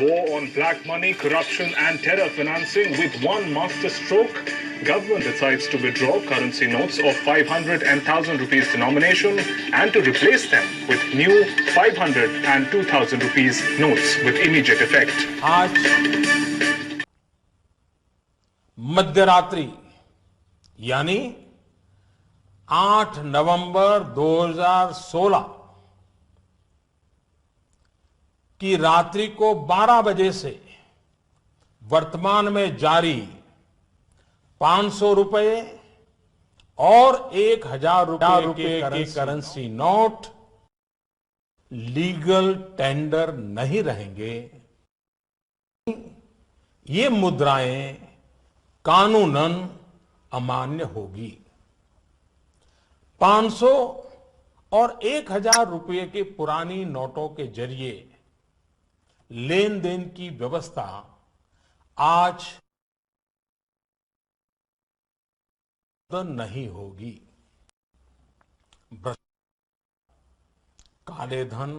war on black money, corruption and terror financing with one master stroke. Government decides to withdraw currency notes of 500 and 1000 rupees denomination and to replace them with new 500 and 2000 rupees notes with immediate effect. आज मध्यरात्रि यानी 8 नवंबर 2016 की रात्रि को 12 बजे से वर्तमान में जारी 500 रुपए और 1000 रुपए के करेंसी नोट लीगल टेंडर नहीं रहेंगे। ये मुद्राएं कानूनन अमान्य होगी। 500 और 1000 रुपए के पुरानी नोटों के जरिए लेन देन की व्यवस्था आज नहीं होगी। काले धन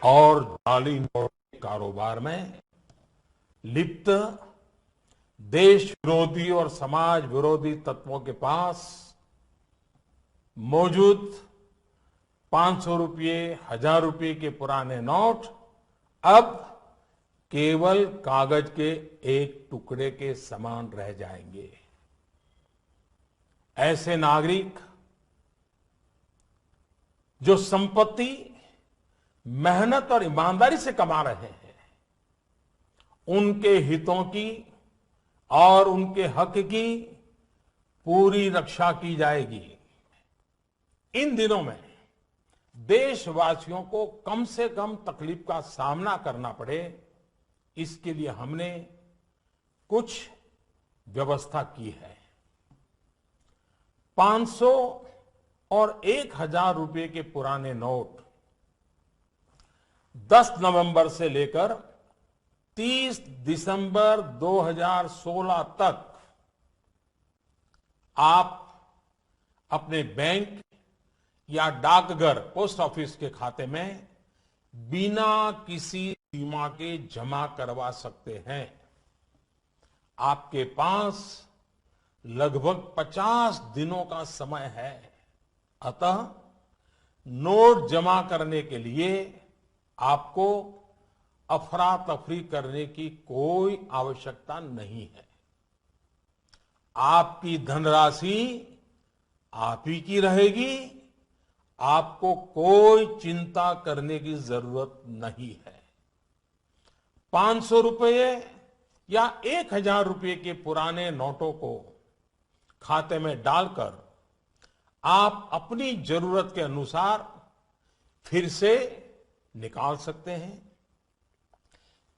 और जाली नोट के कारोबार में लिप्त देश विरोधी और समाज विरोधी तत्वों के पास मौजूद 500 रुपये 1000 रुपये के पुराने नोट अब केवल कागज के एक टुकड़े के समान रह जाएंगे। ऐसे नागरिक जो संपत्ति मेहनत और ईमानदारी से कमा रहे हैं, उनके हितों की और उनके हक की पूरी रक्षा की जाएगी। इन दिनों में देशवासियों को कम से कम तकलीफ का सामना करना पड़े, इसके लिए हमने कुछ व्यवस्था की है। 500 और 1000 रुपए के पुराने नोट 10 नवंबर से लेकर 30 दिसंबर 2016 तक आप अपने बैंक या डाकघर पोस्ट ऑफिस के खाते में बिना किसी सीमा के जमा करवा सकते हैं। आपके पास लगभग 50 दिनों का समय है। अतः नोट जमा करने के लिए आपको अफरा तफरी करने की कोई आवश्यकता नहीं है। आपकी धनराशि आप ही की रहेगी। आपको कोई चिंता करने की जरूरत नहीं है। 500 रुपये या 1000 रुपये के पुराने नोटों को खाते में डालकर आप अपनी जरूरत के अनुसार फिर से निकाल सकते हैं।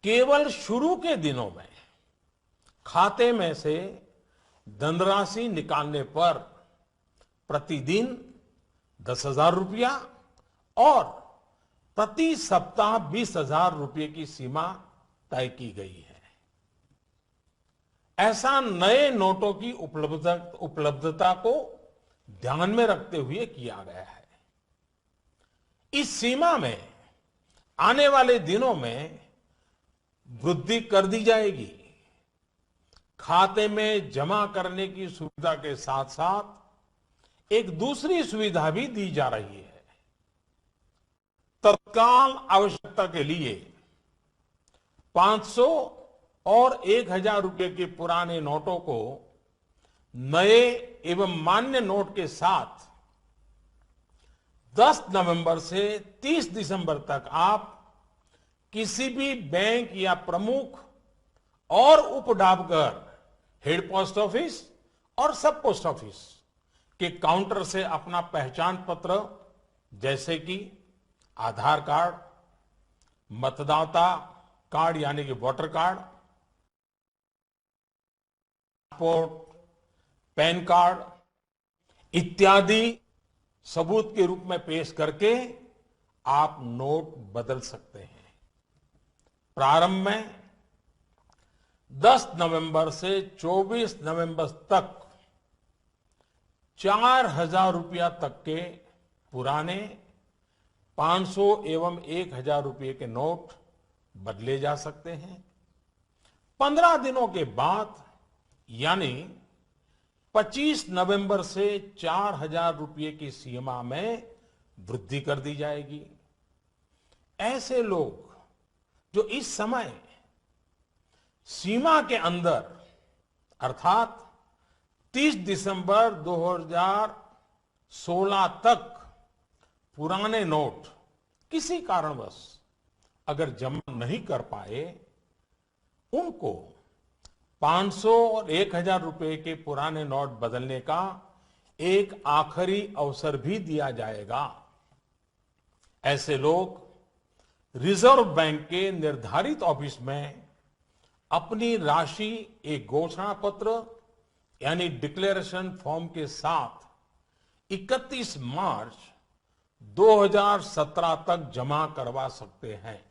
केवल शुरू के दिनों में खाते में से धनराशि निकालने पर प्रतिदिन 10,000 रुपया और प्रति सप्ताह 20,000 रुपये की सीमा तय की गई है। ऐसा नए नोटों की उपलब्धता को ध्यान में रखते हुए किया गया है। इस सीमा में आने वाले दिनों में वृद्धि कर दी जाएगी। खाते में जमा करने की सुविधा के साथ साथ एक दूसरी सुविधा भी दी जा रही है। तत्काल आवश्यकता के लिए 500 और 1000 रुपये के पुराने नोटों को नए एवं मान्य नोट के साथ 10 नवंबर से 30 दिसंबर तक आप किसी भी बैंक या प्रमुख और उप डाकघर, हेड पोस्ट ऑफिस और सब पोस्ट ऑफिस के काउंटर से अपना पहचान पत्र जैसे कि आधार कार्ड, मतदाता कार्ड यानी कि voter card, passport, pan card इत्यादि सबूत के रूप में पेश करके आप नोट बदल सकते हैं। प्रारंभ में 10 नवंबर से 24 नवंबर तक 4,000 रुपया तक के पुराने 500 एवं 1000 रुपये के नोट बदले जा सकते हैं। 15 दिनों के बाद यानी 25 नवंबर से 4,000 रुपये की सीमा में वृद्धि कर दी जाएगी। ऐसे लोग जो इस समय सीमा के अंदर अर्थात 30 दिसंबर 2016 तक पुराने नोट किसी कारणवश अगर जमा नहीं कर पाए, उनको 500 और 1,000 रुपए के पुराने नोट बदलने का एक आखिरी अवसर भी दिया जाएगा। ऐसे लोग रिजर्व बैंक के निर्धारित ऑफिस में अपनी राशि एक घोषणा पत्र यानी डिक्लेरेशन फॉर्म के साथ 31 मार्च 2017 तक जमा करवा सकते हैं।